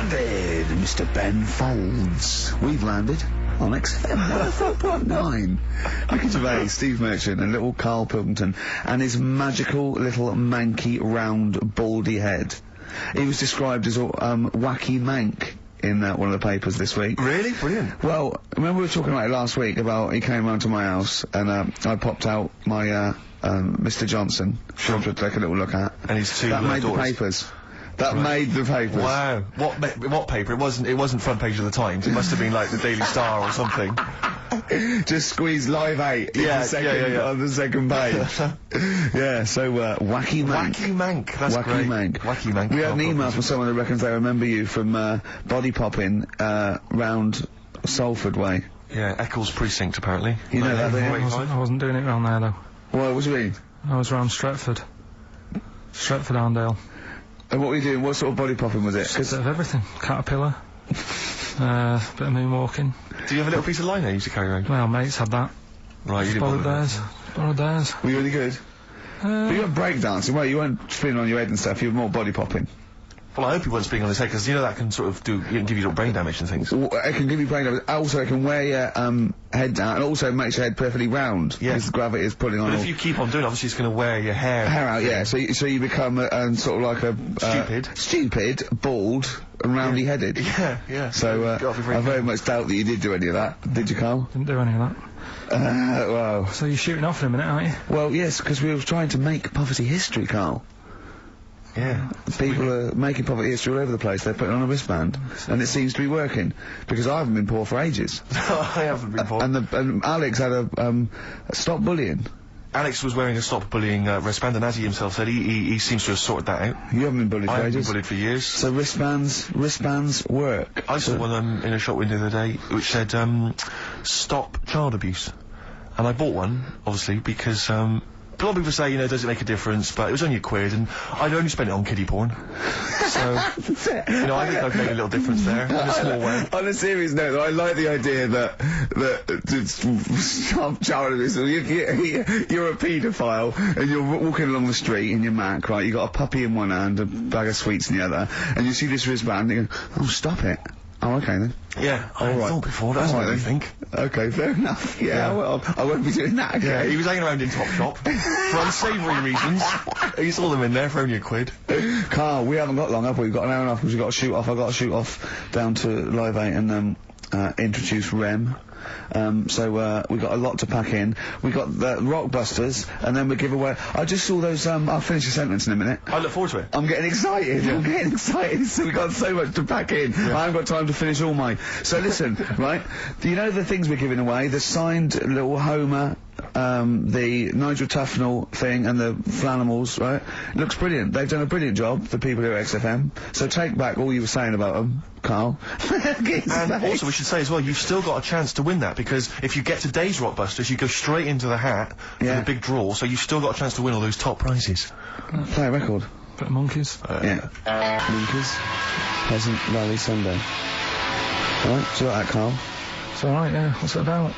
landed, Mr. Ben Folds. We've landed on XFM 104.9. Ricky Gervais, Steve Merchant, and little Karl Pilkington, and his magical little manky, round, baldy head. He was described as wacky mank in one of the papers this week. Really? Brilliant. Well, remember we were talking about it last week about he came round to my house and I popped out my Mr. Johnson to take a little look at. And his two that made daughters. The papers. That made the papers. Wow. What paper? It wasn't front page of the Times. It must have been like the Daily Star or something. Just squeeze Live 8 on the second page. Yeah, so wacky mank. Wacky mank. That's wacky great. Mank. Wacky mank. We had an email from someone who reckons they remember you from body popping round Salford way. Yeah, Eccles Precinct apparently. You know that, don't you? I wasn't doing it round there though. What do you mean? I was round Stretford. Stretford Arndale. And what were you doing? What sort of body popping was it? Just a bit of everything. Caterpillar. Bit of moonwalking. Do you have a little piece of line there you used to carry around? Well, mates had that. Right, you didn't Borrowed theirs. Were you really good? But you weren't breakdancing, well, you weren't spinning on your head and stuff, you were more body popping. Well, I hope he wasn't spinning on his head, because you know that can sort of give you little brain damage and things. Well, it can give you brain damage. Also, it can wear your head down, and also makes your head perfectly round. Yeah. Because gravity is pulling on. But if you keep on doing it, obviously it's going to wear your hair out, yeah. So you become sort of like a stupid, bald, and roundy-headed. Yeah. So I very much doubt that you did do any of that. Did you, Karl? Didn't do any of that. Well. So you're shooting off in a minute, aren't you? Well, yes, because we were trying to make poverty history, Karl. Yeah. People are making poverty history all over the place. They're putting on a wristband, and it seems to be working because I haven't been poor for ages. I haven't been poor. And Alex had a stop bullying. Alex was wearing a stop bullying wristband, and as he himself said, he seems to have sorted that out. You haven't been bullied for ages. I haven't been bullied for years. So wristbands work. I saw one in a shop window the other day which said stop child abuse, and I bought one obviously because a lot of people say, you know, does it make a difference? But it was only £1, and I'd only spent it on kiddie porn. So, you know, I think I've made a little difference there, in a small way. On a serious note, though, I like the idea that stop child abuse. You're a paedophile, and you're walking along the street in your Mac, right? You got a puppy in one hand, a bag of sweets in the other, and you see this wristband, and you go, oh, stop it. Oh, okay then. Yeah, I thought before, that's what I think. Okay, fair enough. Yeah, well, I won't be doing that again. Yeah, he was hanging around in Topshop for unsavoury reasons. He saw them in there for only £1. Karl, we haven't got long, have we? We've got an hour and a half because we've got to shoot off. I've got to shoot off down to Live 8 and introduce Rem. So we've got a lot to pack in. We got the Rockbusters, and then we give away. I just saw those. I'll finish the sentence in a minute. I look forward to it. I'm getting excited. Yeah. I'm getting excited. So we got so much to pack in. Yeah. I haven't got time to finish all mine. So listen, right? Do you know the things we're giving away? The signed little Homer, the Nigel Tufnell thing, and the Flanimals, right? Looks brilliant. They've done a brilliant job. The people here at XFM. So take back all you were saying about them, Karl. And also we should say as well, you've still got a chance to win that, because if you get today's Rockbusters, you go straight into the hat for the big draw, so you've still got a chance to win all those top prizes. Play a record. Bit of Monkeys. Yeah. Monkeys. Pleasant Valley Sunday. Alright, do you like that, Karl? It's alright, yeah. What's it about?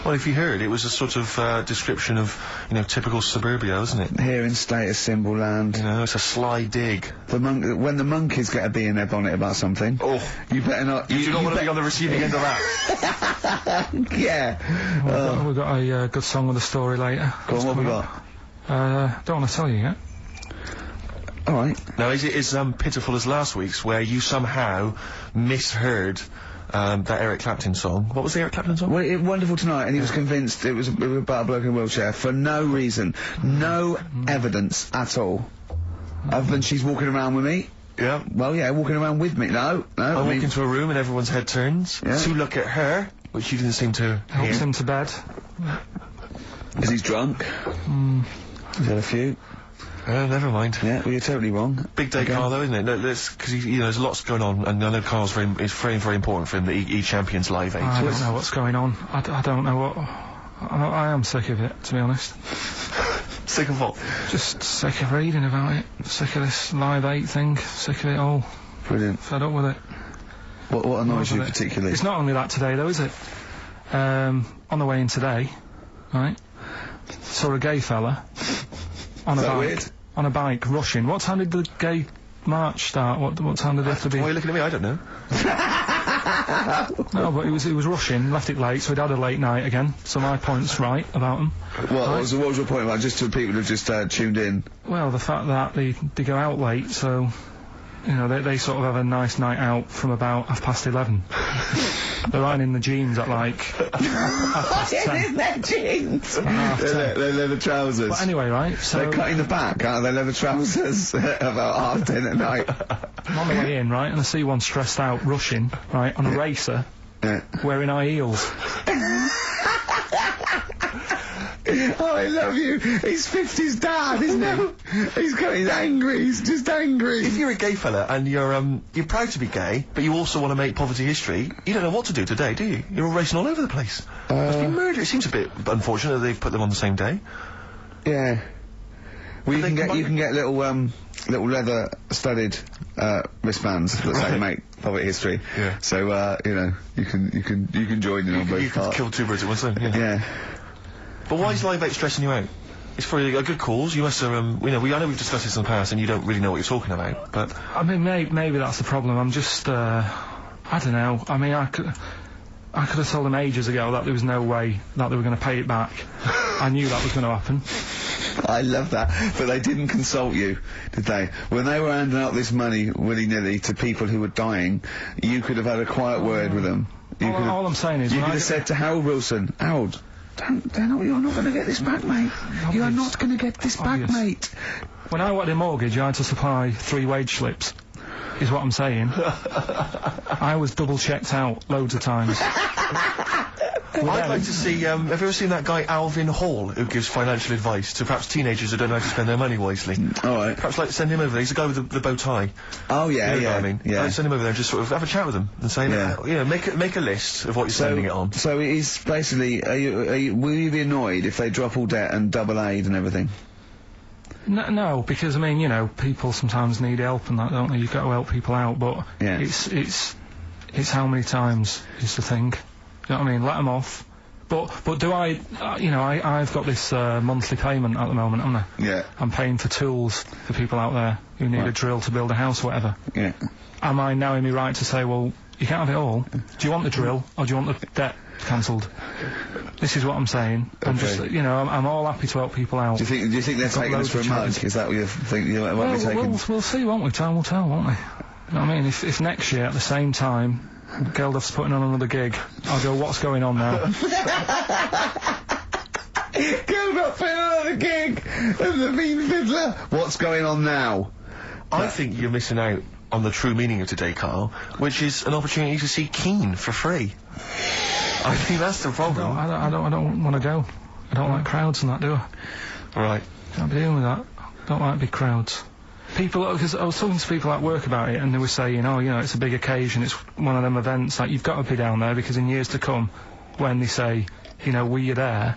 Well, if you heard, it was a sort of description of, you know, typical suburbia, isn't it? Here in status symbol land. You know, it's a sly dig. When the monkeys get a bee in their bonnet about something, you better not. You do not want to be on the receiving end of that. Yeah. Well, we've got a good song with a story later. Go on, what have we got? Don't want to tell you yet. Alright. Now, is it as pitiful as last week's, where you somehow misheard that Eric Clapton song? What was the Eric Clapton song? Well, Wonderful Tonight, and he was convinced it was about a bloke in a wheelchair for no reason. No evidence at all. Other than she's walking around with me. Yeah. Well, yeah, walking around with me. No. I walk into a room and everyone's head turns to look at her, which she didn't seem to Helps him to bed. Because he's drunk. He's had a few. Never mind. Yeah, well, you're totally wrong. Big day, Karl, though, isn't it? Because you know, there's lots going on, and I know Karl's it's very, very important for him that he champions Live 8. I don't know what's going on. I don't know what. I am sick of it, to be honest. Sick of what? Just sick of reading about it. Sick of this Live 8 thing. Sick of it all. Brilliant. Fed up with it. What annoys you particularly? It's not only that today, though, is it? On the way in today, right? Saw a gay fella on a bike. Weird? On a bike, rushing. What time did the gay March start? What time did it have to be? Why are you looking at me? I don't know. No, but he was rushing, left it late, so he'd had a late night again. So my point's right about him. What was your point about, just to people who've just tuned in? Well, the fact that they go out late, so, you know, they sort of have a nice night out from about 11:30. They're riding in the jeans at like 10:30. In their jeans! They're leather trousers. But anyway, right, so... They're cutting the back out of their leather trousers about 10 at night. I'm on the way in, right, and I see one stressed out, rushing, right, on a racer, wearing high heels. Oh, I love you. He's 50's dad, isn't he? He's angry. He's just angry. If you're a gay fella and you're proud to be gay, but you also want to make poverty history, you don't know what to do today, do you? You're all racing all over the place. Must be murder. It seems a bit unfortunate that they've put them on the same day. Yeah. Well, you can get little leather studded wristbands that say make poverty history. Yeah. So you know, you can join in on both You parts. can kill two birds at one stone. Yeah. But why is Live 8 stressing you out? It's for a good cause. You must have, you know, I know we've discussed this in the past and you don't really know what you're talking about, but... I mean, maybe that's the problem. I'm just, I don't know. I mean, I could have told them ages ago that there was no way that they were going to pay it back. I knew that was going to happen. I love that. But they didn't consult you, did they? When they were handing out this money willy-nilly to people who were dying, you could have had a quiet word with them. All I'm saying is... You could have said to Harold Wilson, Harold... you're not going to get this back, mate. You are not going to get this back, mate. When I wanted a mortgage, I had to supply 3 wage slips, is what I'm saying. I was double-checked out loads of times. I'd like to see, have you ever seen that guy Alvin Hall, who gives financial advice to perhaps teenagers who don't know how to spend their money wisely? Alright. Perhaps like send him over there. He's the guy with the bow tie. Oh, yeah, You know what I mean? yeah. Send him over there and just sort of have a chat with him and say, make a list of what you're spending it on. So it is basically, will you be annoyed if they drop all debt and double aid and everything? No, because, I mean, you know, people sometimes need help and that, don't they? You've got to help people out, but it's how many times is the thing. You know what I mean? Let them off. But do I, you know, I've got this monthly payment at the moment, haven't I? Yeah. I'm paying for tools for people out there who need a drill to build a house or whatever. Yeah. Am I now in my right to say, well, you can't have it all? Do you want the drill, or do you want the debt cancelled? This is what I'm saying. I'm just, you know, I'm all happy to help people out. Do you think they're taking us for a mug? Is that what you think you might be taking? We'll see, won't we? Time will tell, won't we? You know what I mean? If next year at the same time Geldof's putting on another gig, I'll go, what's going on now? Geldof putting on another gig and the mean fiddler. What's going on now? I think you're missing out on the true meaning of today, Carl, which is an opportunity to see Keane for free. I think that's the problem. I don't want to go. I don't like crowds and that, do I? Right. Can't be dealing with that. Don't like big crowds. People, because I was talking to people at work about it, and they were saying, oh, you know, it's a big occasion, it's one of them events, like, you've got to be down there, because in years to come, when they say, you know, were you there,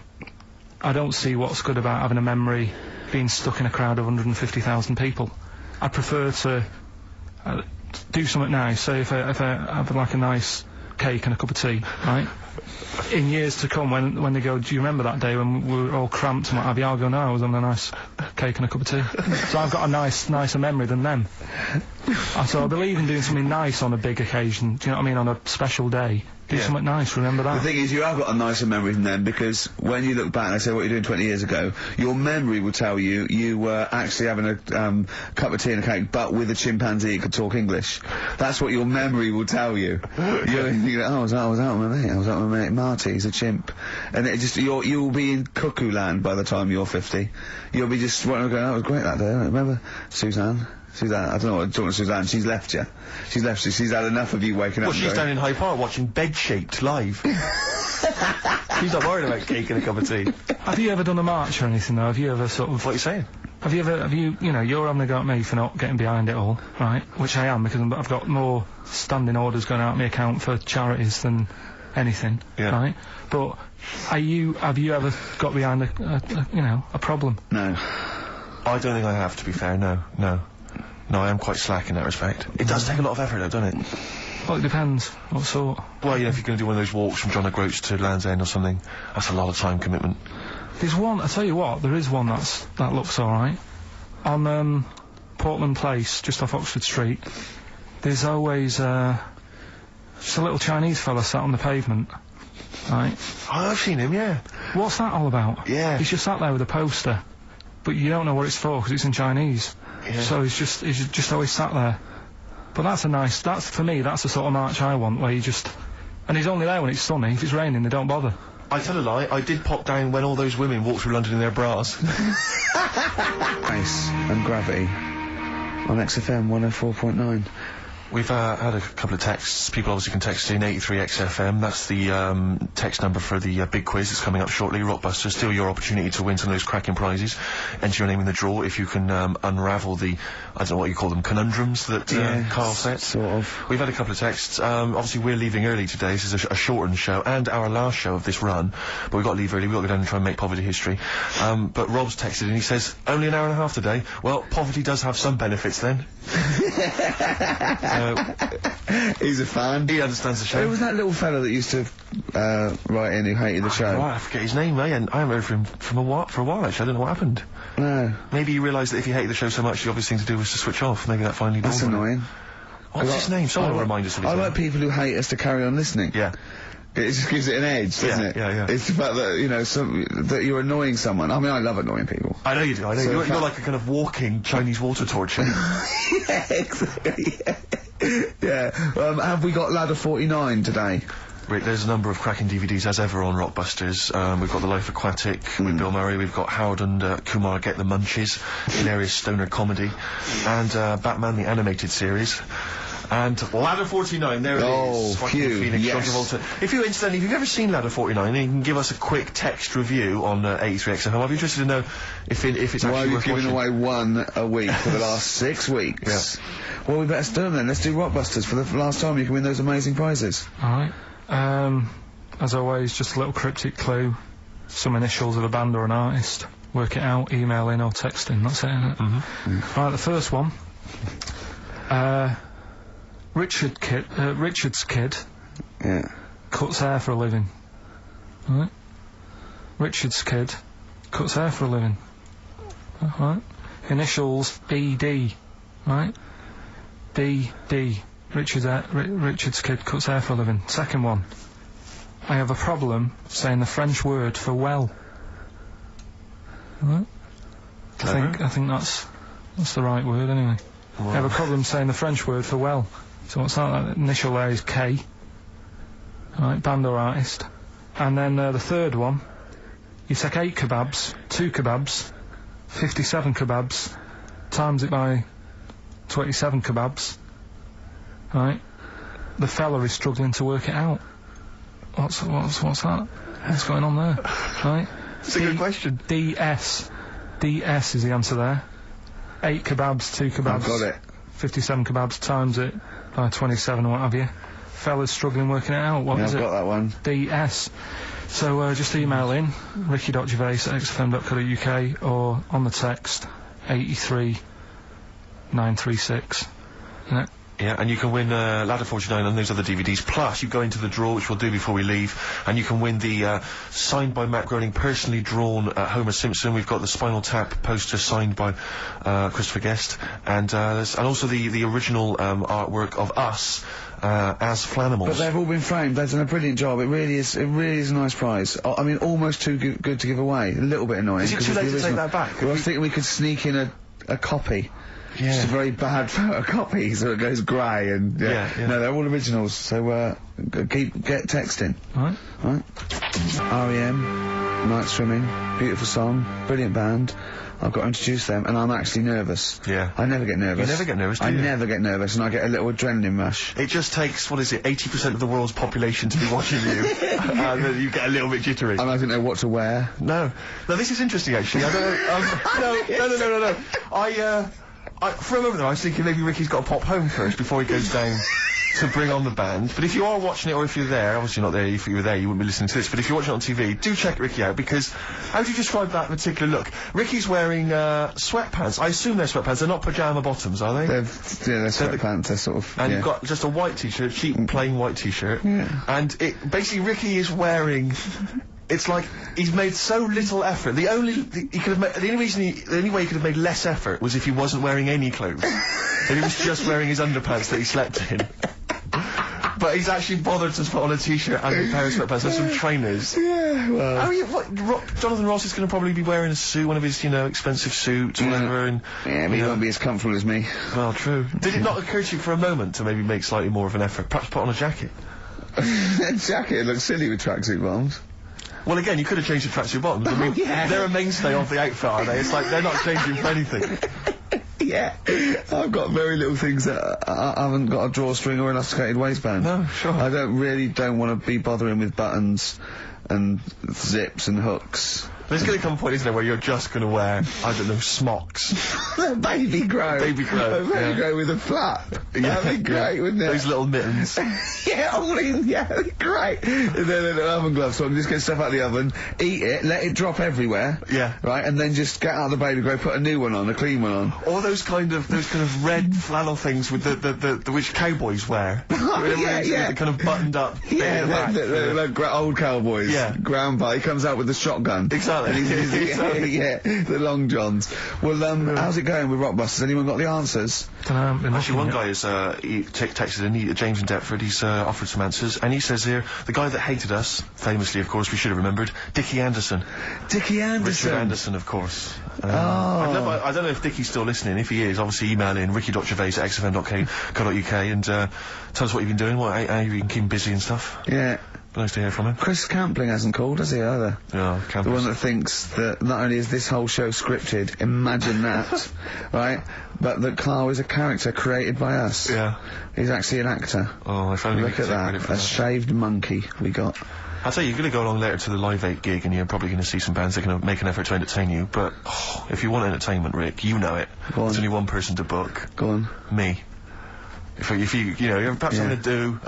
I don't see what's good about having a memory being stuck in a crowd of 150,000 people. I prefer to do something nice. Say if I have like a nice cake and a cup of tea, right? In years to come, when they go, do you remember that day when we were all cramped and what have you? I'll go, no, I was having a nice cake and a cup of tea. So I've got a nicer memory than them. So I believe in doing something nice on a big occasion. Do you know what I mean? On a special day. Do something nice, remember that. The thing is, you have got a nicer memory than them, because when you look back and they say what you're doing 20 years ago, your memory will tell you you were actually having a cup of tea and a cake, but with a chimpanzee that could talk English. That's what your memory will tell you. You go, oh, I was out with my mate. I was out with my mate Marty. He's a chimp. And it just, you'll be in cuckoo land by the time you're 50. You'll be just going, oh, it was great that day. Remember Suzanne, I don't know what I'm talking to Suzanne, she's left you. She's had enough of you waking up. Well, she's down in Hyde Park watching Bed-Shaped live. She's not worried about cake and a cup of tea. Have you ever done a march or anything, though? Have you ever sort of... What are you saying? Have you, you know, you're having a go at me for not getting behind it all, right? Which I am, because I've got more standing orders going out of my account for charities than anything, right? But have you ever got behind a problem? No. I don't think I have, to be fair, no. No, I am quite slack in that respect. It does take a lot of effort, though, doesn't it? Well, it depends. What sort? Well, you know, if you're going to do one of those walks from John O'Groats to Land's End or something, that's a lot of time commitment. There's one, I tell you what, there is one that looks alright. On, Portland Place, just off Oxford Street, there's always, just a little Chinese fella sat on the pavement. Right? Oh, I've seen him, yeah. What's that all about? Yeah. He's just sat there with a poster, but you don't know what it's for because it's in Chinese. Yeah. So he's just always sat there. But that's for me, that's the sort of march I want, where you just... And he's only there when it's sunny. If it's raining, they don't bother. I tell a lie, I did pop down when all those women walked through London in their bras. Ice and Gravity on XFM 104.9. We've had a couple of texts. People obviously can text in 83XFM. That's the text number for the big quiz that's coming up shortly. Rockbusters, still your opportunity to win some of those cracking prizes. Enter your name in the draw if you can unravel the, I don't know what you call them, conundrums that Karl set. Sort of. We've had a couple of texts. Obviously we're leaving early today. This is a shortened show and our last show of this run. But we've got to leave early. We've got to go down and try and make poverty history. But Rob's texted and he says, only an hour and a half today. Well, poverty does have some benefits then. He's a fan. He understands the show. Who was that little fella that used to write in who hated the show? Right, I forget his name, I haven't heard from him for a while actually. I don't know what happened. No. Maybe he realised that if he hated the show so much, the obvious thing to do was to switch off. Maybe that finally dawned That's on him. annoying. What's his name? Someone will remind us of his I name. like people who hate us to carry on listening. Yeah. It just gives it an edge, doesn't it? Yeah. It's the fact that, you know, that you're annoying someone. I mean, I love annoying people. I know you do, I know. So You're like a kind of walking Chinese water torch. Yeah, exactly. Yeah. Have we got Ladder 49 today? Rick, there's a number of cracking DVDs as ever on Rockbusters. We've got The Life Aquatic with Bill Murray. We've got Howard and Kumar Get the Munchies, hilarious stoner comedy, and Batman the Animated Series. And Ladder 49, there it is. Oh, phew, Phoenix, yes. John Travolta. If you've ever seen Ladder 49, then you can give us a quick text review on 83XFM. I'd be interested to know if it's Why actually are worth you giving watching. away one a week for the last 6 weeks? Yeah. Well, we better do them then. Let's do Rockbusters for the last time. You can win those amazing prizes. Alright. As always, just a little cryptic clue. Some initials of a band or an artist. Work it out, email in or text in. That's it, isn't it? Right, the first one. Richard's kid. Yeah. Cuts hair for a living. Right? Richard's kid cuts hair for a living. Right? Initials BD. Right? BD. Richard's kid cuts hair for a living. Second one. I have a problem saying the French word for well. Right? I think that's the right word anyway. Wow. I have a problem saying the French word for well. So what's that? That initial there is K. Alright, band or artist. And then the third one, you take 8 kebabs, 2 kebabs, 57 kebabs, times it by 27 kebabs. Right? The fella is struggling to work it out. What's that? What's going on there? Right? It's a good question. DS is the answer there. 8 kebabs, 2 kebabs. I've got it. 57 kebabs times it by 27 or what have you. Fella's struggling working it out. What is I've it? got that one. DS. So just email in ricky.gervais@xfm.co.uk or on the text 83936. Yeah. Yeah, and you can win Ladder 49 and those other DVDs. Plus, you go into the draw, which we'll do before we leave, and you can win the signed by Matt Groening, personally drawn Homer Simpson. We've got the Spinal Tap poster signed by Christopher Guest, and also the original artwork of us as Flanimals. But they've all been framed. They've done a brilliant job. It really is a nice prize. I mean, almost too good to give away. A little bit annoying. Is it too late to take that back? Well, I was thinking we could sneak in a copy. Yeah. Just a very bad photocopy, so it goes grey and... Yeah. No, they're all originals, so get texting. Right. R.E.M., Night Swimming, beautiful song, brilliant band. I've got to introduce them, and I'm actually nervous. Yeah. I never get nervous. You never get nervous, do you? I never get nervous, and I get a little adrenaline rush. It just takes, 80% of the world's population to be watching you, and then you get a little bit jittery. And I didn't know what to wear. No, this is interesting actually. I don't know. No. For a moment though, I was thinking maybe Ricky's got to pop home first before he goes down to bring on the band. But if you are watching it, or if you're there, obviously not there, if you were there you wouldn't be listening to this, but if you're watching it on TV, do check Ricky out, because how do you describe that particular look? Ricky's wearing sweatpants. I assume they're sweatpants, they're not pyjama bottoms, are they? They're sweatpants, they're sort of... And you've got just a white t-shirt, cheap plain white t-shirt. Yeah. And basically Ricky is wearing... It's like he's made so little effort. The only way he could have made less effort was if he wasn't wearing any clothes. And he was just wearing his underpants that he slept in. But he's actually bothered to put on a t-shirt and a pair of sweatpants and some trainers. Yeah, well... I mean, Jonathan Ross is going to probably be wearing a suit, one of his, expensive suits or whatever, and... Yeah, but he won't be as comfortable as me. Well, true. Did it not occur to you for a moment to maybe make slightly more of an effort? Perhaps put on a jacket? A jacket looks silly with tracksuit bottoms. Well, again, you could have changed the tracksuit bottoms. I mean, they're a mainstay of the outfit, are they? It's like, they're not changing for anything. Yeah, I've got very little things that I haven't got a drawstring or elasticated waistband. No, sure. I don't want to be bothering with buttons and zips and hooks. There's going to come a point, isn't there, where you're just going to wear, I don't know, smocks. Baby grow. Baby grow. A baby grow with a flap. That'd be great, wouldn't it? Those little mittens. Yeah, all in, yeah, that'd be great. And then a little oven glove, so I can just get stuff out of the oven, eat it, let it drop everywhere. Yeah. Right, and then just get out the baby grow, put a new one on, a clean one on. Or those kind of red flannel things with the which cowboys wear. Yeah. The kind of buttoned up bit in the back. The old cowboys. Yeah. Grandpa, he comes out with the shotgun. Exactly. And yeah, the long johns. Well, how's it going with Rockbusters? Anyone got the answers? Actually, one guy has texted in, James in Deptford, he's offered some answers, and he says here, the guy that hated us, famously, of course, we should have remembered, Dickie Anderson. Dickie Anderson? Richard Anderson, of course. Oh. I don't know if Dickie's still listening. If he is, obviously email in ricky.gervais@xfm.co.uk and tell us what you've been doing, how you've been keeping busy and stuff. Yeah. Nice to hear from him. Chris Campling hasn't called, has he, either? Yeah, The one that thinks that not only is this whole show scripted, imagine that, right, but that Karl is a character created by us. Yeah. He's actually an actor. Oh, if only Look at that, a shaved monkey we got. I'll tell you, you're going to go along later to the Live 8 gig and you're probably going to see some bands that are going to make an effort to entertain you, but if you want entertainment, Rick, you know it. There's only one person to book. Go on. Me. If you perhaps I'm going to do,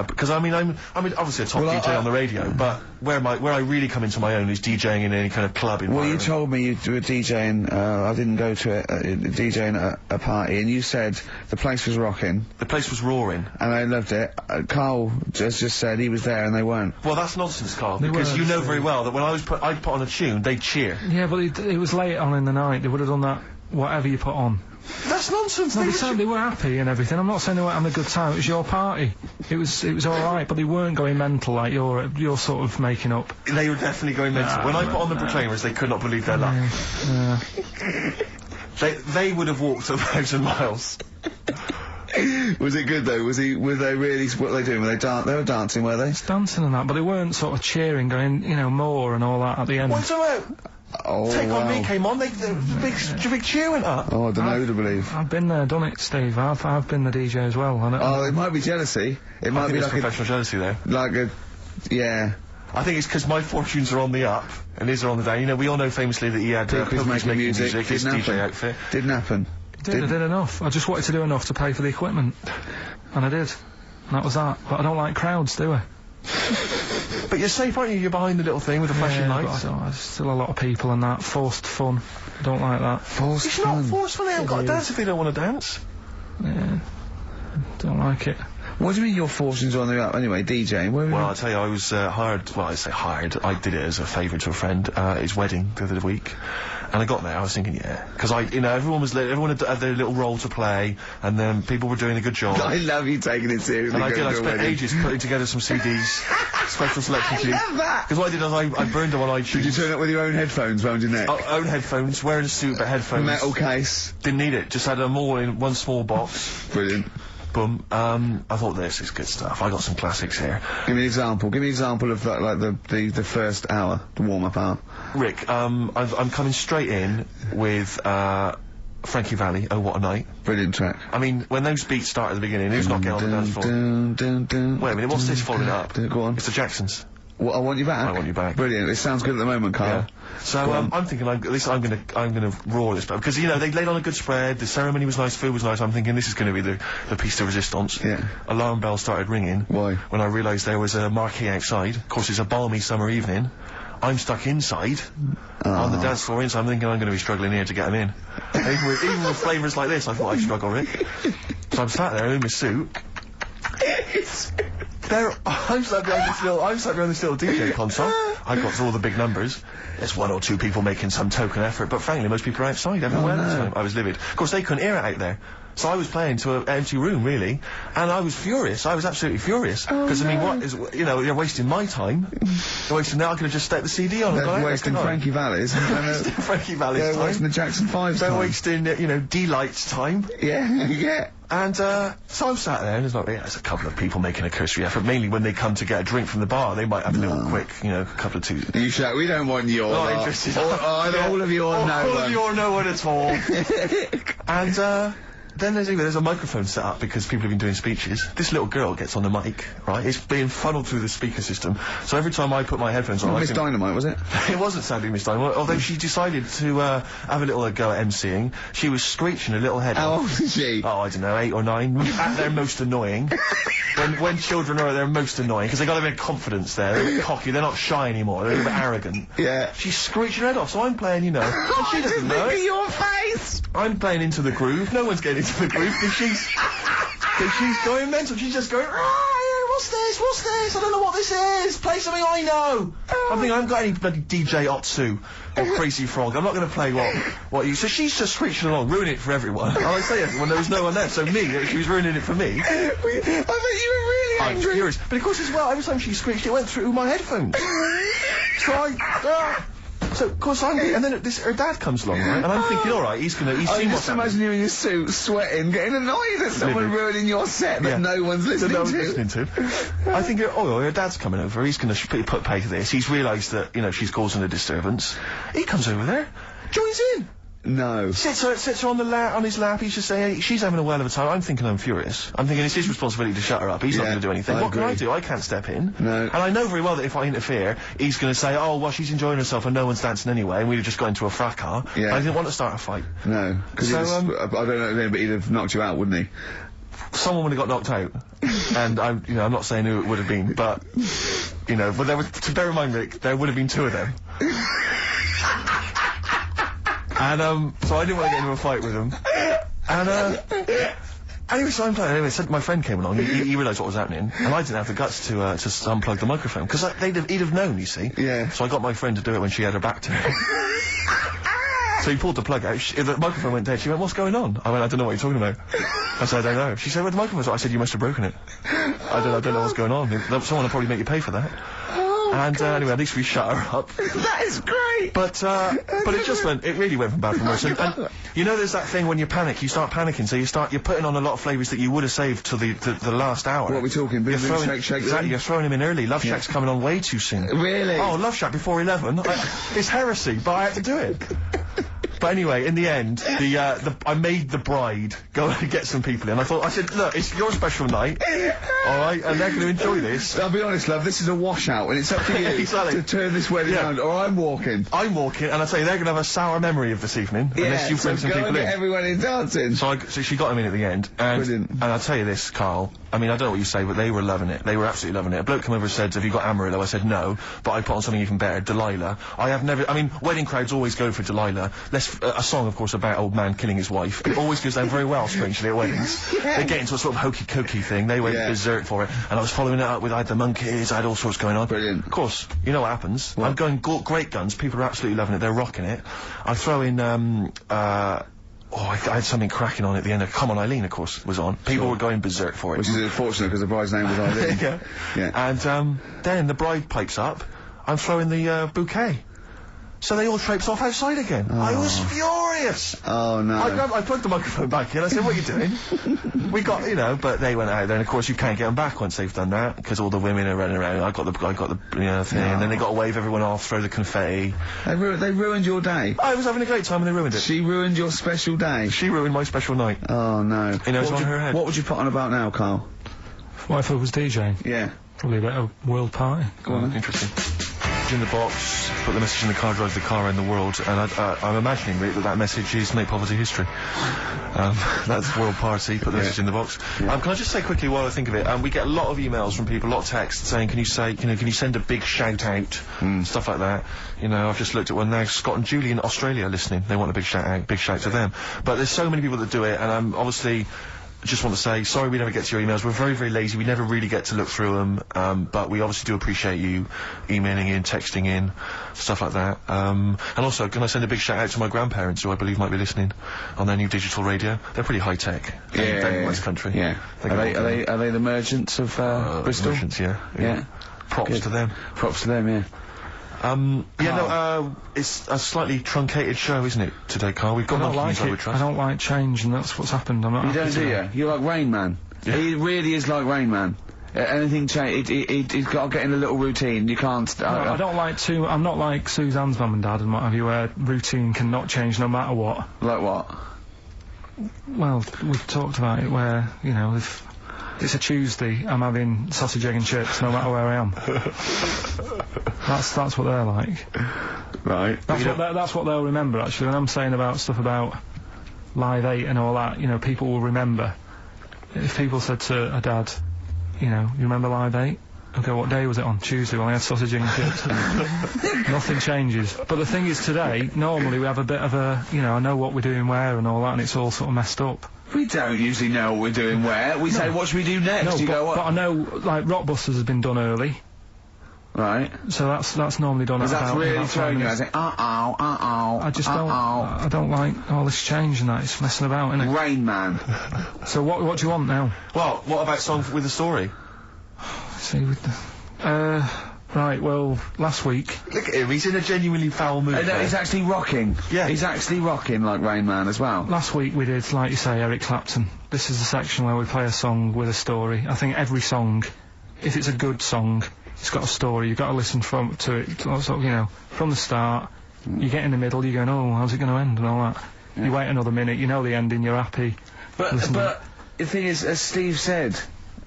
because I mean, I'm obviously a top DJ on the radio, but where I really come into my own is DJing in any kind of club environment. Well, you told me you were DJing, I didn't go to it, DJing at a party, and you said the place was rocking. The place was roaring. And I loved it. Karl just said he was there and they weren't. Well, that's nonsense, Karl, because you know very well that when I'd put on a tune, they'd cheer. Yeah, but it was late on in the night, they would have done that, whatever you put on. That's nonsense. No, they were happy and everything. I'm not saying they weren't having a good time. It was your party. It was all right, but they weren't going mental like you're sort of making up. They were definitely going mental. When I put on the Proclaimers, they could not believe their luck. They would have walked 1,000 miles. Was it good though? Were they really? What were they doing? They were dancing, were they? Dancing and that, but they weren't sort of cheering, going, more and all that at the end. What's about? Oh, Take On Me came on, big cheer went up. Oh, I don't know who to believe. I've been there, done it, Steve. I've been the DJ as well. It might be jealousy. It might be like professional jealousy there. Yeah. I think it's because my fortunes are on the up and his are on the down. We all know famously that he had Pilkington making music, his DJ outfit. Didn't happen. I did enough. I just wanted to do enough to pay for the equipment, and I did. And that was that. But I don't like crowds, do I? But you're safe, aren't you? You're behind the little thing with the flashing lights. But there's still a lot of people and that. Forced fun. I don't like that. Forced fun? It's not forced fun. They haven't got to dance if they don't want to dance. Yeah. Don't like it. What do you mean your fortunes are on the up anyway, DJing? Well, I'll tell you, I was hired, well, I say hired, I did it as a favour to a friend, his wedding the other week. And I got there, I was thinking, yeah, because everyone had their little role to play, and then people were doing a good job. I love you taking it seriously. And I spent ages putting together some CDs, special selection sheets. I love that! Because what I did is I burned them on iTunes. Did you turn up with your own headphones round your neck? Own headphones, wearing a suit, but headphones. Metal case. Didn't need it, just had them all in one small box. Brilliant. Boom. I thought this is good stuff. I got some classics here. Give me an example. Give me an example of the first hour, the warm-up hour. Rick, I'm coming straight in with Frankie Valli. Oh, what a night! Brilliant track. I mean, when those beats start at the beginning, who's not getting on the dance floor? Wait a minute, what's this following up? Go on. It's the Jacksons. What, I Want You Back? I Want You Back. Brilliant. It sounds good at the moment, Karl. Yeah. So I'm thinking I'm gonna roar this because they laid on a good spread. The ceremony was nice, food was nice. I'm thinking this is going to be the piece de resistance. Yeah. Alarm bell started ringing. Why? When I realised there was a marquee outside. Of course, it's a balmy summer evening. I'm stuck inside on the dance floor inside. I'm thinking I'm going to be struggling here to get them in. even with flavours like this, I thought I'd struggle, Rick. So I'm sat there in my suit. I'm sat behind this little DJ console. I got all the big numbers. There's 1 or 2 people making some token effort, but frankly, most people are outside everywhere. no. I was livid. Of course, they couldn't hear it out there. So I was playing to an empty room, really, and I was furious. I was absolutely furious. Because, I mean, what is, you know, you're wasting my time. You're wasting now, I could have just stuck the CD on and gone out. They're wasting Frankie Valli's. Frankie Valli's time. They're wasting the Jackson 5's time. They're wasting, you know, D-Light's time. Yeah, yeah. And, so I'm sat there, and there's a couple of people making a cursory effort, mainly when they come to get a drink from the bar, they might have a little quick, you know, couple of two. You shout, we don't want your Not interested. all of you or no All one. of you or no one at all. And, then there's a microphone set up because people have been doing speeches. This little girl gets on the mic, right? It's being funneled through the speaker system. So every time I put my headphones on, Miss Dynamite, was it? It wasn't sadly Miss Dynamite, although she decided to have a little go at MCing. She was screeching a little head How off. old is she? Oh, I don't know, 8 or 9. At their most annoying. When children are at their most annoying, because they got a bit of confidence there. They're a bit cocky. They're not shy anymore. They're a bit arrogant. Yeah. She's screeching her head off, so I'm playing, you know. And she doesn't know it. Your face! I'm playing into the groove. No one's getting into the groove because she's going mental. She's just going, what's this? What's this? I don't know what this is. Play something I know. I think I haven't got any bloody DJ Otsu or Crazy Frog. I'm not going to play what you... So she's just screeching along, ruining it for everyone. And I say everyone, there was no one there. So me, she was ruining it for me. I bet you were really I'm angry. furious. But of course as well, every time she screeched, it went through my headphones. So so, of course, and then her dad comes along, right? And I'm thinking, all right, he's seen what's just imagine you in your suit, sweating, getting annoyed at someone ruining your set that no one's listening to. I think, her dad's coming over, he's going to put pay to this. He's realised that, you know, she's causing a disturbance. He comes over there, joins in. No. Sits her on his lap, he's just saying, hey, she's having a whale of a time. I'm thinking I'm furious. I'm thinking it's his responsibility to shut her up. He's not going to do anything. What can I do? I can't step in. No. And I know very well that if I interfere, he's going to say, oh, well, she's enjoying herself and no one's dancing anyway, and we'd have just got into a fracas. Yeah. I didn't want to start a fight. No. Because I don't know, but he'd have knocked you out, wouldn't he? Someone would have got knocked out. And I'm not saying who it would have been, but, you know, but to bear in mind, Rick, there would have been 2 of them. And, so I didn't want to get into a fight with him. And, anyway, so I'm playing. Anyway, so my friend came along, he realised what was happening, and I didn't have the guts to unplug the microphone, because he'd have known, you see. Yeah. So I got my friend to do it when she had her back to me. So he pulled the plug out, the microphone went dead, she went, what's going on? I went, I don't know what you're talking about. I said, I don't know. She said, where the microphone's at? I said, you must have broken it. I don't know what's going on. Someone will probably make you pay for that. And anyway, at least we shut her up. That is great! But it really went from bad to worse. And you know there's that thing when you panic, you start panicking, so you're putting on a lot of flavours that you would have saved till the last hour. What are we talking? Boom, boom, shake, exactly, you're throwing him in early. Love Shack's coming on way too soon. Really? Oh, Love Shack before 11? It's heresy, but I had to do it. But anyway, in the end, I made the bride go and get some people in. I said, look, it's your special night, alright, and they're going to enjoy this. I'll be honest, love, this is a washout, and it's up to you to turn this wedding around, or I'm walking. And I say they're going to have a sour memory of this evening, unless you bring some people in. Get everyone in dancing. So she got him in at the end, and I'll tell you this, Carl, I mean, I don't know what you say, but they were loving it. They were absolutely loving it. A bloke came over and said, have you got Amarillo? I said, no, but I put on something even better, Delilah. Wedding crowds always go for Delilah. A song, of course, about old man killing his wife. It always goes down very well, strangely, at weddings. They get into a sort of hokey-cokey thing. They went berserk for it. And I was following it up with, I had the monkeys, I had all sorts going on. Brilliant. Of course, you know what happens. What? I'm going great guns. People are absolutely loving it. They're rocking it. I throw in, I had something cracking on at the end. Come On Eileen, of course, was on. People were going berserk for it. Which is unfortunate, because the bride's name was Eileen. Yeah. And, then the bride pipes up. I'm throwing the, bouquet. So they all traipsed off outside again. Oh. I was furious. Oh, no. I plugged the microphone back in. I said, what are you doing? We got, but they went out there, and of course you can't get them back once they've done that, because all the women are running around. I got the thing, and then they got to wave everyone off, throw the confetti. They ruined your day. I was having a great time, and they ruined it. She ruined your special day. She ruined my special night. Oh, no. It's on her head. What would you put on about now, Carl? What if I was DJing? Yeah. Probably about a world party. Go on, interesting. In the box, put the message in the car, drive the car around the world, and I'm imagining, Rick, that message is make poverty history. That's world party, put the message in the box. Can I just say quickly while I think of it, we get a lot of emails from people, a lot of texts saying, can you send a big shout out, stuff like that. I've just looked at one now, Scott and Julie in Australia listening, they want a big shout out, big shout to them. But there's so many people that do it, and obviously, just want to say, sorry we never get to your emails. We're very, very lazy. We never really get to look through them, but we obviously do appreciate you emailing in, texting in, stuff like that. And also, can I send a big shout out to my grandparents, who I believe might be listening on their new digital radio? They're pretty high tech. Yeah, West Country. Yeah. Are they the merchants of Bristol? Merchants, yeah. Props to them. Props to them, yeah. It's a slightly truncated show, isn't it, today, Carl? We've got I don't like it. I don't like change, and that's what's happened. I'm not You don't, do you? You're like Rain Man. Yeah. He really is like Rain Man. Anything change, he's got to get in a little routine. You can't. I don't like to. I'm not like Suzanne's mum and dad and what have you, where routine cannot change no matter what. Like what? Well, we've talked about it where, you know, if it's a Tuesday, I'm having sausage, egg and chips no matter where I am. That's what they're like. Right. That's what they'll remember, actually. When I'm saying about stuff about Live 8 and all that, you know, people will remember. If people said to a dad, you know, you remember Live 8? Okay, what day was it on? Tuesday. Well, I had sausage, egg and chips. Nothing changes. But the thing is, today, normally we have a bit of a, you know, I know what we're doing where and all that, and it's all sort of messed up. We don't usually know what we're doing where. We say, what should we do next? No, you go, what? But I know, like, Rockbusters has been done early. Right. So that's normally done at that's about really 5 throwing you. I minutes. say, I just don't. I don't like all this change and that. It's messing about, isn't it? Rain Man. So what do you want now? Well, what about song with a story? See, with the... Right, well, last week... Look at him, he's in a genuinely foul mood. No, he's actually rocking. Yeah. He's actually rocking like Rain Man as well. Last week we did, like you say, Eric Clapton. This is the section where we play a song with a story. I think every song, if it's a good song, it's got a story. You've got to listen to it, sort of, you know, from the start. You get in the middle, you're going, oh, how's it going to end and all that. Yeah. You wait another minute, you know the ending, you're happy. But the thing is, as Steve said,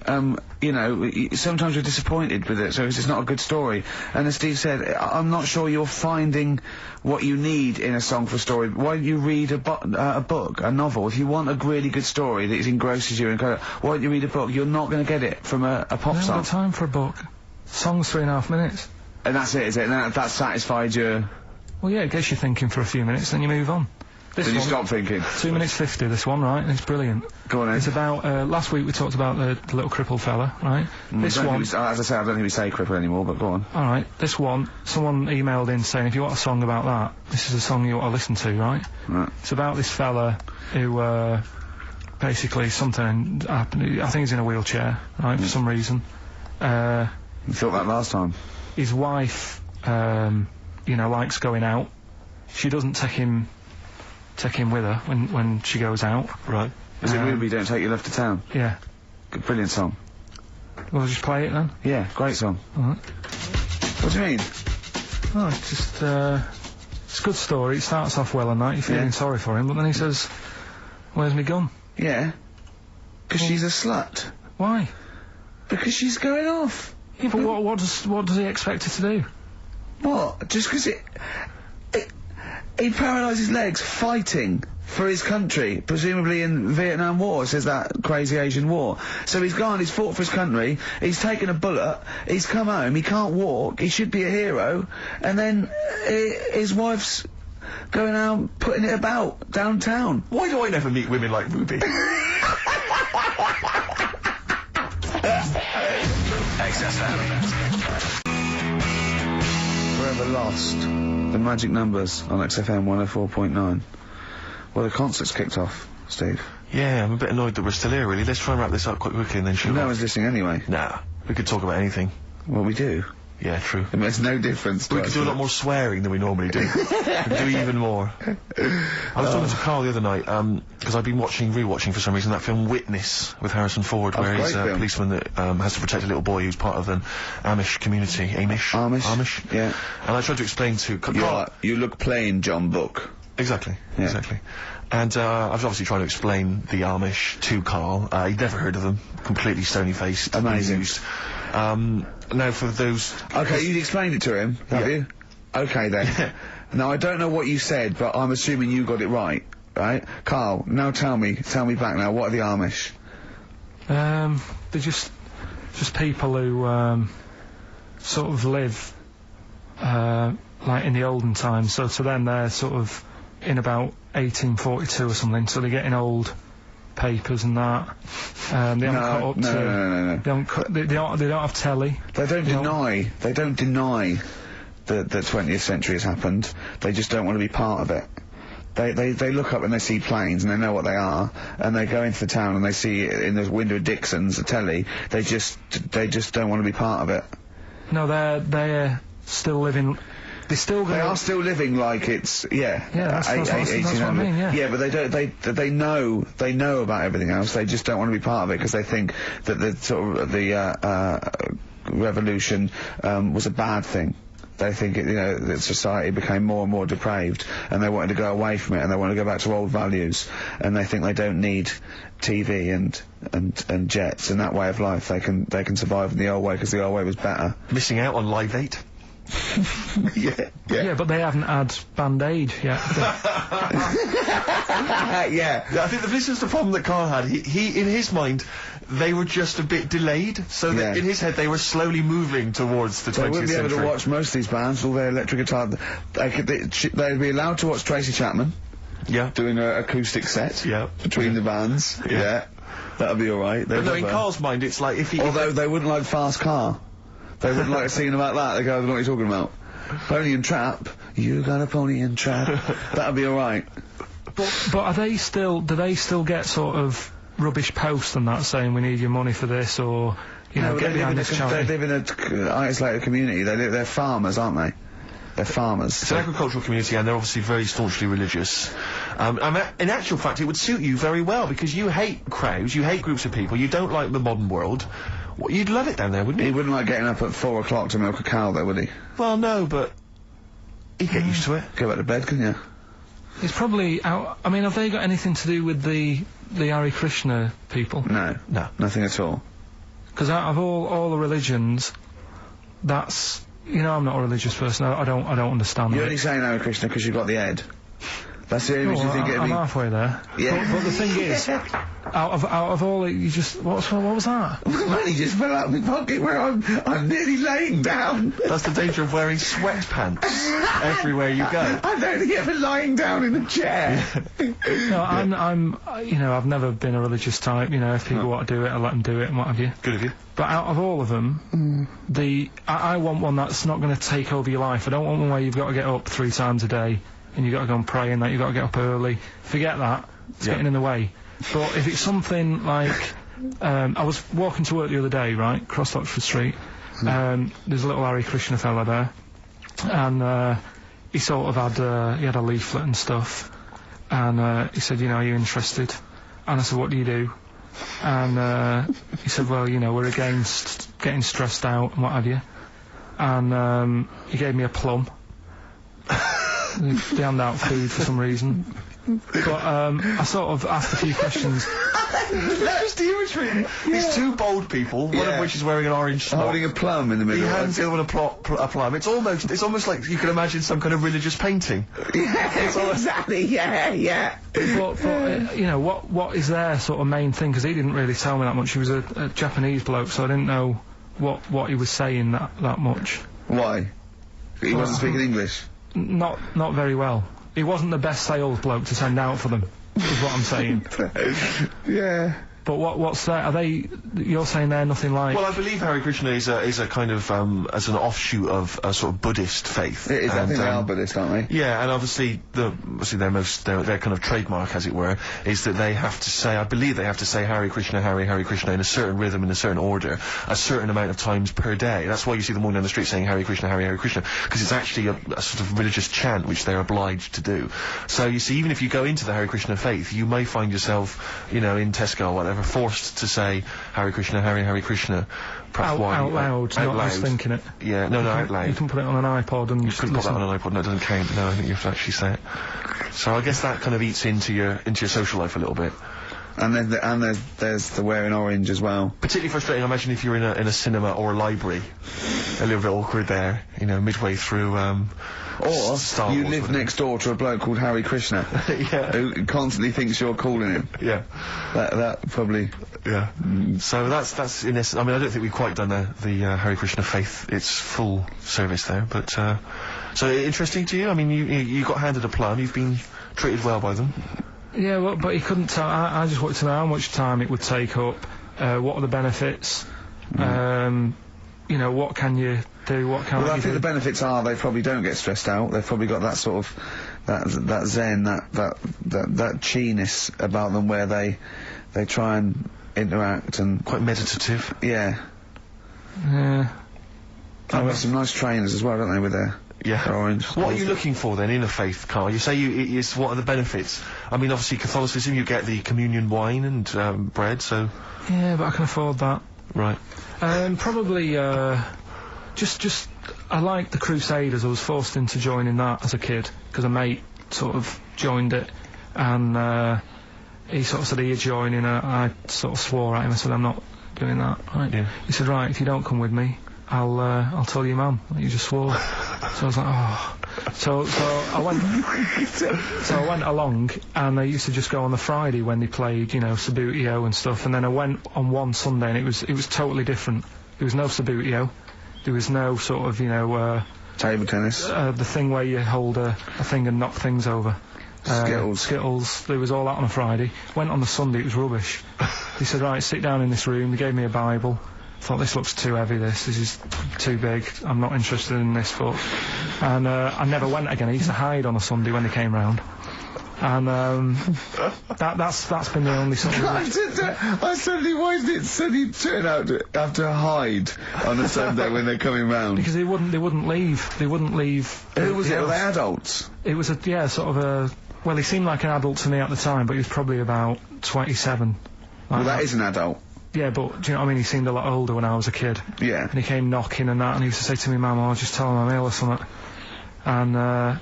you know, sometimes we're disappointed with it, so it's not a good story. And as Steve said, I'm not sure you're finding what you need in a song for a story. Why don't you read a book, a novel? If you want a really good story that engrosses you, why don't you read a book? You're not going to get it from a pop song. I haven't got time for a book. Song's 3.5 minutes. And that's it, is it? And that satisfied you? Well, yeah, it gets you thinking for a few minutes, then you move on. Then you stop thinking. 2 minutes 50, this one, right? And it's brilliant. Go on, then. It's about, last week we talked about the little crippled fella, right? This one... as I say, I don't think we say cripple anymore, but go on. Alright, this one, someone emailed in saying, if you want a song about that, this is a song you ought to listen to, right? Right. It's about this fella who, basically something happened. I think he's in a wheelchair, right, for some reason. You thought that last time. His wife, you know, likes going out. She doesn't take him with her when she goes out. Right. Is it Ruby, Don't Take Your Love to Town? Yeah. Good, brilliant song. Well, just play it then? Yeah, great song. Alright. What do you mean? Oh, it's just, it's a good story. It starts off well and that, you're feeling sorry for him, but then he says, where's me gun? Yeah. Because she's a slut. Why? Because she's going off. Yeah, but what does he expect her to do? What? Just because he paralysed his legs fighting for his country, presumably in Vietnam War, says that crazy Asian war. So he's gone, he's fought for his country, he's taken a bullet, he's come home, he can't walk, he should be a hero, and then his wife's going out putting it about downtown. Why do I never meet women like Ruby? XFM. Forever Lost. The magic numbers on XFM 104.9. Well, the concert's kicked off, Steve. Yeah, I'm a bit annoyed that we're still here, really. Let's try and wrap this up quite quickly and then shoot No off. one's listening anyway. Nah, we could talk about anything. Well, we do. Yeah, true. It makes no difference to We us. could do a lot more swearing than we normally do. We could do even more. I was talking to Carl the other night, because I've been rewatching for some reason that film Witness with Harrison Ford, where he's a policeman that has to protect a little boy who's part of an Amish community. Amish? Yeah. And I tried to explain to Carl... You look plain, John Book. Exactly. Yeah. Exactly. And I was obviously trying to explain the Amish to Carl. He'd never heard of them. Completely stony-faced. Amazing. Now for those... Okay, you explained it to him, have you? Okay then. Now I don't know what you said, but I'm assuming you got it right, right? Carl, now tell me back now, what are the Amish? They're just people who, sort of live, like in the olden times, so to them they're sort of in about 1842 or something, so they're getting old papers and that. They haven't caught up to. No. They don't have telly. They don't deny that the 20th century has happened. They just don't want to be part of it. They look up and they see planes and they know what they are, and they go into the town and they see it in the window of Dixon's a telly. They just don't want to be part of it. No, they're still living. They are still living like it's that's what I mean. Yeah, but they don't. They know about everything else. They just don't want to be part of it because they think that the sort of the revolution was a bad thing. They think that society became more and more depraved, and they wanted to go away from it, and they want to go back to old values, and they think they don't need TV and jets and that way of life. They can survive in the old way because the old way was better. Missing out on Live 8. Yeah, but they haven't had Band-Aid yet. Yeah, I think this is the problem that Karl had. He in his mind, they were just a bit delayed, so that in his head they were slowly moving towards the 20th century. They wouldn't be able to watch most of these bands, all their electric guitar. They'd be allowed to watch Tracy Chapman. Yeah. Doing an acoustic set. Yeah. Between the bands. Yeah. That'd be alright. But no, in Karl's mind, it's like if he... Although they wouldn't like Fast Car. They wouldn't like a scene about that. They go, I don't know what you're talking about. Pony and Trap. You got a pony and trap. That'd be alright. But are they still... Do they still get sort of rubbish posts and that saying we need your money for this, or, get behind this charity? They live in an isolated community. They're farmers, aren't they? They're farmers. It's an agricultural community, and they're obviously very staunchly religious. In actual fact, it would suit you very well, because you hate crowds, you hate groups of people, you don't like the modern world. Well, you'd love it down there, wouldn't you? He wouldn't like getting up at 4 o'clock to milk a cow, though, would he? Well, no, but he'd get used to it. Go back to bed, couldn't you? It's probably out... I mean, have they got anything to do with the Hare Krishna people? No, nothing at all. Because out of all the religions, that's... I'm not a religious person. I don't understand. You're only saying Hare Krishna because you've got the head. That's the only reason you think it'd be... I'm halfway there. Yeah. But the thing is, out of all it, you just... What was that? Money just fell out of my pocket where I'm nearly laying down. That's the danger of wearing sweatpants everywhere you go. I'm only ever lying down in a chair. No, I'm I've never been a religious type. If people want to do it, I let them do it and what have you. Good of you. But out of all of them, I want one that's not going to take over your life. I don't want one where you've got to get up 3 times a day and you've got to go and pray and that you've got to get up early. Forget that. It's getting in the way. But if it's something like... I was walking to work the other day, right, across Oxford Street. There's a little Hare Krishna fella there. And he sort of had... he had a leaflet and stuff. And he said, are you interested? And I said, what do you do? And he said, well, we're against getting stressed out and what have you. And he gave me a plum. They hand out food for some reason. But I sort of asked a few questions. Just the imagery. These 2 bold people, one of which is wearing an orange smock. Holding a plum in the middle. He hands the other one a plum. It's almost like you can imagine some kind of religious painting. Yeah, exactly, yeah. But what is their sort of main thing? Because he didn't really tell me that much. He was a Japanese bloke, so I didn't know what he was saying that much. Why? He wasn't speaking English? Not very well. He wasn't the best sales bloke to send out for them, is what I'm saying. Yeah. But what's that? Are they... You're saying they're nothing like... Well, I believe Hare Krishna is a kind of, as an offshoot of a sort of Buddhist faith. It is, I think they are Buddhist, aren't they? Yeah, and obviously their kind of trademark, as it were, is that they have to say, I believe they have to say Hare Krishna, Hare Krishna in a certain rhythm, in a certain order, a certain amount of times per day. That's why you see them walking down the street saying Hare Krishna, Hare Krishna, because it's actually a sort of religious chant which they're obliged to do. So you see, even if you go into the Hare Krishna faith, you may find yourself, in Tesco or whatever, forced to say Hare Krishna, Hare Krishna. Out loud, not just thinking it. Yeah, no, out loud. You can put it on an iPod and... You couldn't put that on an iPod, no, it doesn't count. No, I think you have to actually say it. So I guess that kind of eats into your social life a little bit. And then there's the wearing orange as well. Particularly frustrating, I imagine, if you're in a cinema or a library. A little bit awkward there, midway through, or Star you Wars, live next door to a bloke called Hare Krishna. Yeah. Who constantly thinks you're calling him. Yeah. That probably... Yeah. So that's in essence... I mean, I don't think we've quite done the Hare Krishna faith, its full service there, but, so interesting to you? I mean, you got handed a plum, you've been treated well by them. Yeah, well, but he couldn't tell. I just wanted to know how much time it would take up, what are the benefits, you know, what can you do, what can't you do. Well, I think the benefits are they probably don't get stressed out. They've probably got that sort of, that zen, that chi-ness about them where they try and interact and... Quite meditative. Yeah. Yeah. They've got some nice trainers as well, don't they, with their... Yeah. Orange. What are you looking for then in a faith, Karl? You say what are the benefits? I mean, obviously Catholicism, you get the communion wine and bread, so... Yeah, but I can afford that. Right. Probably, just I like the Crusaders. I was forced into joining that as a kid, because a mate sort of joined it, and he sort of said he'd join in, I sort of swore at him. I said, I'm not doing that, right? Yeah. He said, right, if you don't come with me, I'll tell your mum that you just swore. So I was like, oh. So I went along, and I used to just go on the Friday when they played, you know, Subbuteo and stuff, and then I went on one Sunday, and it was totally different. There was no Subbuteo. There was no sort of, you know, table tennis. The thing where you hold a thing and knock things over. Skittles. There was all that on a Friday. Went on the Sunday, it was rubbish. He said, right, sit down in this room. They gave me a Bible. Thought, this looks too heavy, this is too big, I'm not interested in this book. And I never went again. I used to hide on a Sunday when they came round. And that's been the only sort of... I suddenly, why did it suddenly turn out to have to hide on a Sunday when they're coming round? Because they wouldn't leave. Who was it? Were they adults? It was sort of a... Well, he seemed like an adult to me at the time, but he was probably about 27. Well, that is an adult. Yeah, but do you know what I mean? He seemed a lot older when I was a kid. Yeah. And he came knocking and that, and he used to say to me, Mum, I'll just tell him I'm ill or something. And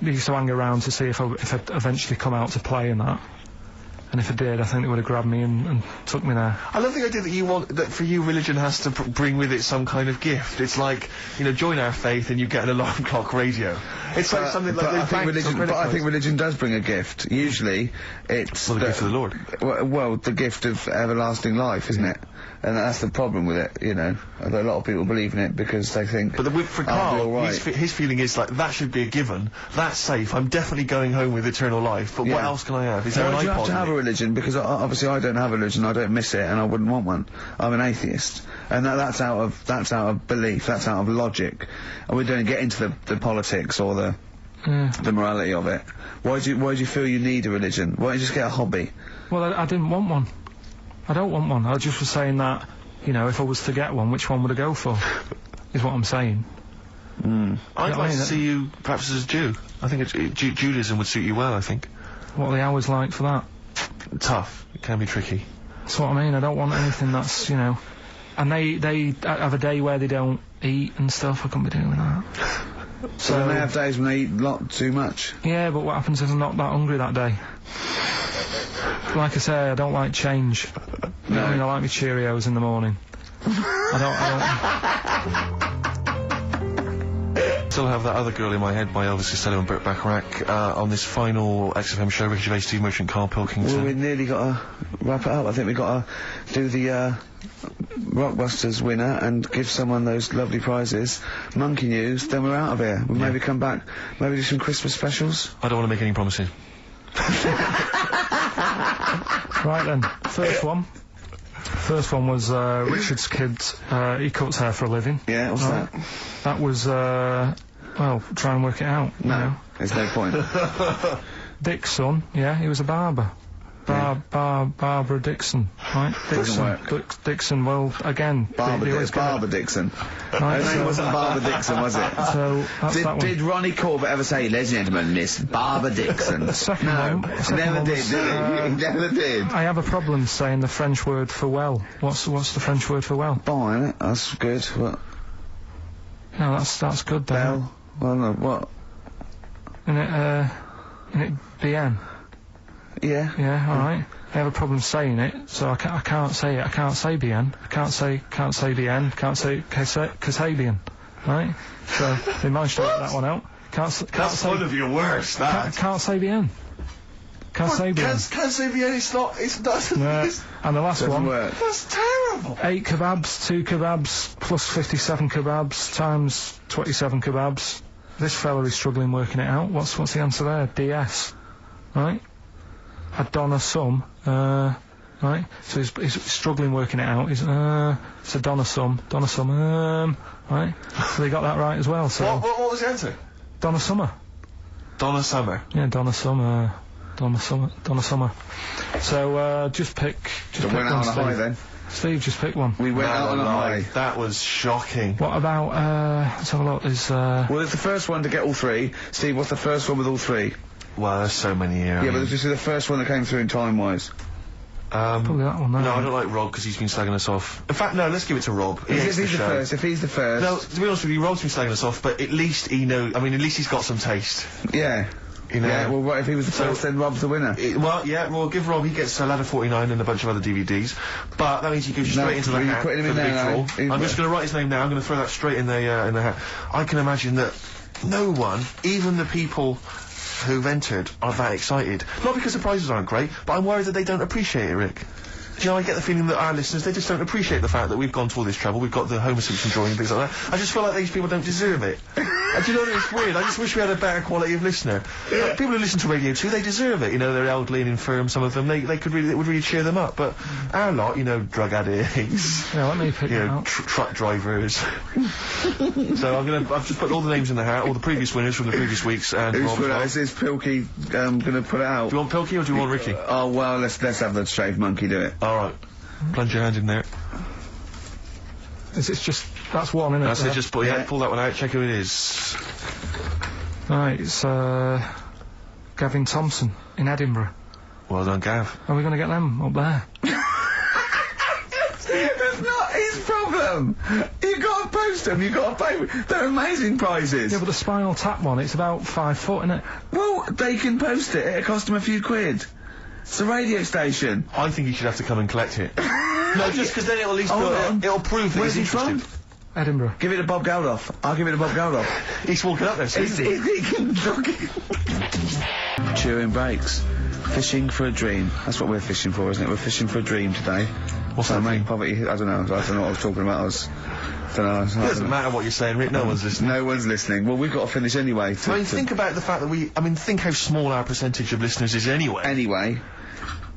he used to hang around to see if I'd eventually come out to play and that. And if I did, I think they would have grabbed me and took me there. I love the idea that for you religion has to bring with it some kind of gift. It's like, you know, join our faith and you get an alarm clock radio. It's like something like... I think religion does bring a gift. Usually, it's... Well, the gift of the Lord. Well, the gift of everlasting life, isn't it? And that's the problem with it, you know. A lot of people believe in it because they think... But for Karl, his feeling is like, that should be a given. That's safe. I'm definitely going home with eternal life. But what else can I have? Is there an iPod? You have to have a religion, because obviously I don't have a religion, I don't miss it, and I wouldn't want one. I'm an atheist. And that's out of belief, that's out of logic. And we don't get into the politics or the morality of it. Why do you feel you need a religion? Why don't you just get a hobby? Well, I didn't want one. I don't want one. I just was saying that, you know, if I was to get one, which one would I go for? Is what I'm saying. I'd like to see you perhaps as a Jew. I think Judaism would suit you well, I think. What are the hours like for that? Tough. It can be tricky. That's what I mean. I don't want anything that's, you know... And they have a day where they don't eat and stuff. I couldn't be doing that. So then they have days when they eat a lot too much? Yeah, but what happens if I'm not that hungry that day? Like I say, I don't like change. No. I mean, I like my Cheerios in the morning. I still have that other girl in my head by Elvis Costello and Burt Bacharach on this final XFM show. Ricky Gervais, Steve Merchant, Karl Pilkington. Well, we nearly got to wrap it up. I think we got to do the Rockbusters winner and give someone those lovely prizes. Monkey News, then we're out of here. We'll maybe come back, maybe do some Christmas specials. I don't want to make any promises. Right then, first one was Richard's kid. He cuts hair for a living. Yeah, what's that? That was well, try and work it out. No, you know. there's no point. Dick's son, yeah, he was a barber. Barbara Dixon, right? Doesn't work. Dixon, well, again... Barbara Dixon. Right, Her name wasn't Barbara Dixon, was it? So, that's that one. Did Ronnie Corbett ever say, ladies and gentlemen, Miss Barbara Dixon? The second no, one... never did, did he? He never did. I have a problem saying the French word for well. What's the French word for well? Bon, isn't it? That's good. What? No, that's good, though. Bell? Well, no, what? Isn't it bien? Yeah. Yeah, alright. I have a problem saying it, so I can't say it. I can't say bien. I can't say bien. Can't say Kasabian. Right? So they managed to work that one out. That's say, one of your worst, that. Can't say bien. Can't say bien. Can't say bien, it doesn't. No. And the last one. Work. That's terrible. 8 kebabs, 2 kebabs, plus 57 kebabs, times 27 kebabs. This fella is struggling working it out. What's the answer there? DS. Right? Adonna sum, right? So he's struggling working it out. It's a Donna sum, right? So they got that right as well, so... What was the answer? Donna Summer. Donna Summer. Yeah, Donna Summer. So, just pick went one, out on a Steve. high then. Steve, just pick one. We went out on a high. That was shocking. What about, let's have a look, Well, it's the first one to get all three. Steve, what's the first one with all three? Well, there's so many here. Yeah, but this is the first one that came through in time-wise. probably that one, No, I don't like Rob because he's been slagging us off. In fact, no, let's give it to Rob. If he's the first. No, to be honest with you, Rob's been slagging us off, but at least he knows. I mean, at least he's got some taste. Yeah. You know? Yeah, well, what if he was the first, then Rob's the winner? Well, yeah, we'll give Rob, he gets a Ladder 49 and a bunch of other DVDs, but that means he goes straight into the you're hat putting him for in the big there now. draw. I'm just going to write his name now, I'm going to throw that straight in the hat. I can imagine that no one, even the people who've entered, are that excited. Not because the prizes aren't great, but I'm worried that they don't appreciate it, Rick. Do you know, I get the feeling that our listeners, they just don't appreciate the fact that we've gone to all this trouble, we've got the Homer Simpson drawing and things like that. I just feel like these people don't deserve it. And do you know what, it's weird, I just wish we had a better quality of listener. Like, people who listen to Radio 2, they deserve it, you know, they're elderly and infirm, some of them, it would really cheer them up, but our lot, you know, drug addicts, Yeah, let me pick you it know, out. truck drivers. So I've just put all the names in the hat, all the previous winners from the previous weeks, and Who's Rob put as it well. out? Is Pilky gonna put it out? Do you want Pilky or do you want Ricky? Oh, well, let's have the shaved monkey do it. Alright. Plunge your hand in there. It's just, that's one, isn't it? That's it, just pull that one out, check who it is. Right, it's, Gavin Thompson in Edinburgh. Well done, Gav. Are we going to get them up there? That's not his problem. You got to post them. You got to pay. They're amazing prizes. Yeah, but the Spinal Tap one, it's about 5 foot, isn't it? Well, they can post it. It'll cost them a few quid. It's a radio station. I think you should have to come and collect it. No, just because then it'll at least it'll prove that Where's he he's from? interested. Edinburgh. Give it to Bob Geldof. I'll give it to Bob Geldof. He's walking up there, so Chewing breaks. Fishing for a dream. That's what we're fishing for, isn't it? We're fishing for a dream today. What's that make mean? poverty. I don't know what I was talking about. It doesn't matter what you're saying, Rick, no one's listening. No one's listening. Well, we've got to finish anyway. I mean, think about the fact that think how small our percentage of listeners is anyway. Anyway.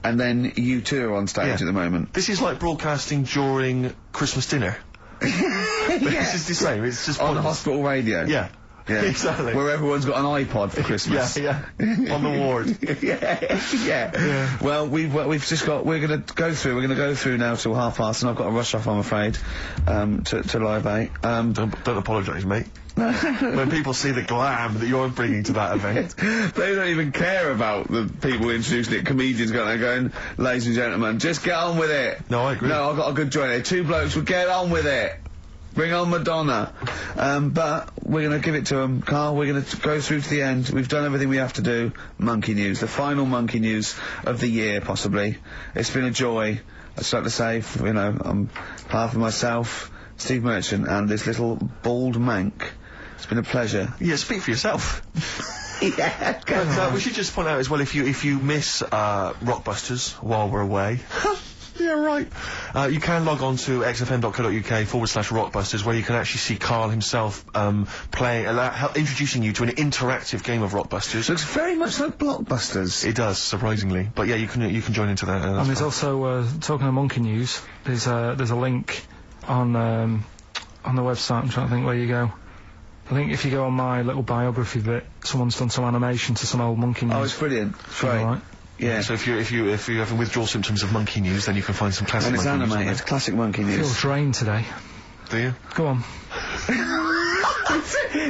And then you two are on stage at the moment. This is like broadcasting during Christmas dinner. This is the same, it's just on pointless. hospital radio. Yeah. Yeah. Exactly. Where everyone's got an iPod for Christmas. Yeah. On the ward. yeah. Well, we're gonna go through now till 5:30, and I've got to rush off, I'm afraid, to Live 8. Don't apologise, mate. When people see the glam that you're bringing to that event. They don't even care about the people introducing it. Comedians going, ladies and gentlemen, just get on with it. No, I agree. No, I've got a good joint here. Two blokes would get on with it. Bring on Madonna. But we're going to give it to them, Carl. We're going to go through to the end. We've done everything we have to do. Monkey news. The final monkey news of the year, possibly. It's been a joy. I'd just like to say, on behalf of myself, Steve Merchant, and this little bald mank, it's been a pleasure. Yeah, speak for yourself. Yeah. But, we should just point out as well, if you miss Rockbusters while we're away. Yeah, right. You can log on to xfm.co.uk/Rockbusters, where you can actually see Karl himself introducing you to an interactive game of Rockbusters. Looks very much like Blockbusters. It does, surprisingly. But yeah, you can join into that. And there's also, talking of monkey news, there's a link on the website. I'm trying to think where you go. I think if you go on my little biography bit, someone's done some animation to some old monkey news. Oh, it's brilliant. It's great. Right. Yeah. So if you have withdrawal symptoms of monkey news, then you can find some classic And it's monkey news on animated. Classic monkey I feel news. drained today. there. Do you? Go on.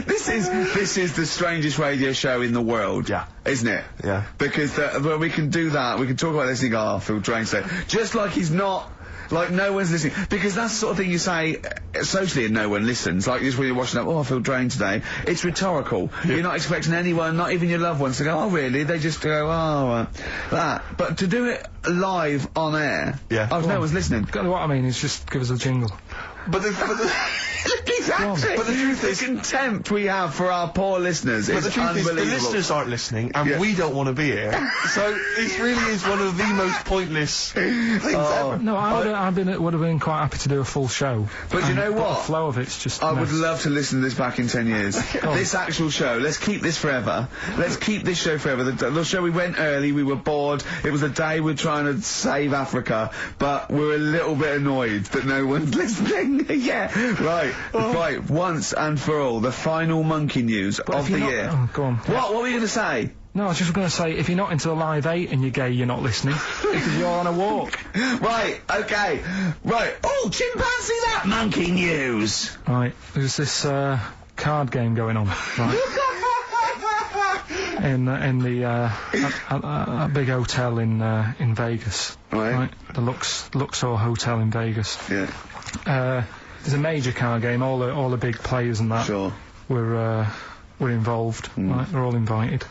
This is the strangest radio show in the world. Yeah. Isn't it? Yeah. Because well, we can do that. We can talk about this and go, oh, I feel drained today. Just like he's not. Like, no one's listening. Because that's the sort of thing you say socially and no one listens. Like, just when you're watching up, oh, I feel drained today. It's rhetorical. Yeah. You're not expecting anyone, not even your loved ones, to go, oh, really? They just go, oh, that. But to do it live on air, yeah. no one's listening. What I mean is just give us a jingle. But He's Exactly. But the truth is, the contempt we have for our poor listeners but is the truth is, unbelievable. the listeners aren't listening, and we don't want to be here. So this really is one of the most pointless things ever. No, would have been quite happy to do a full show. But you know The what? flow of it's just. I a would mess. love to listen to this back in 10 years. This actual show, let's keep this forever. Let's keep this show forever. The show, we went early, we were bored, it was a day we're trying to save Africa, but we're a little bit annoyed that no one's listening. Yeah, right. Right, once and for all, the final monkey news of the year. Oh, go on. What were you going to say? No, I was just going to say, if you're not into the Live 8 and you're gay, you're not listening. Because you're on a walk. Right, okay. Right. Oh, chimpanzee that monkey news. Right, there's this card game going on, right? in the a big hotel in Vegas. Right. The Luxor Hotel in Vegas. Yeah. There's a major card game. All the big players and that Sure. were involved. Right, they're all invited.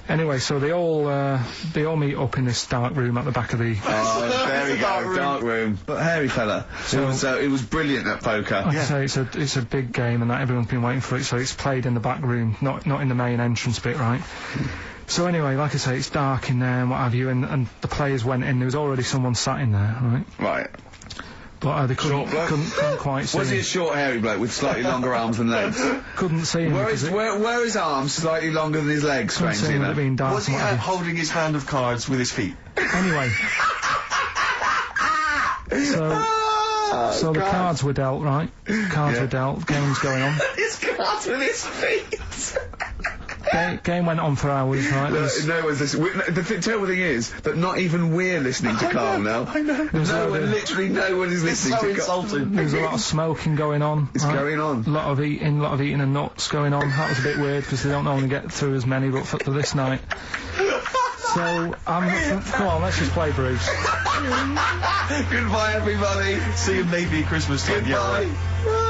Anyway, so they all meet up in this dark room at the back of the. Oh, there we go, dark room. But hairy fella. So- it was brilliant at poker. Like I say, it's a big game, and that everyone's been waiting for it. So it's played in the back room, not in the main entrance bit, right? So anyway, like I say, it's dark in there and what have you, and the players went in. There was already someone sat in there, right? Right. But they couldn't quite see Was he him. a short, hairy bloke with slightly longer arms than legs? Couldn't see him. Were because his arms slightly longer than his legs, couldn't see strangely him, it enough? had been dark Was and he what have holding his hand of cards with his feet? you. Anyway. So the cards were dealt, right? Cards were dealt, game's going on. His cards with his feet! Game went on for hours, right? No one's listening. The terrible thing is that not even we're listening to Carl now. I know. Literally no one is listening to Carl. There's a lot of smoking going on. It's going on. A lot of eating and nuts going on. That was a bit weird because they don't normally get through as many, but for this night. So, come on, let's just play Bruce. Goodbye, everybody. See you maybe at Christmas time. Goodbye.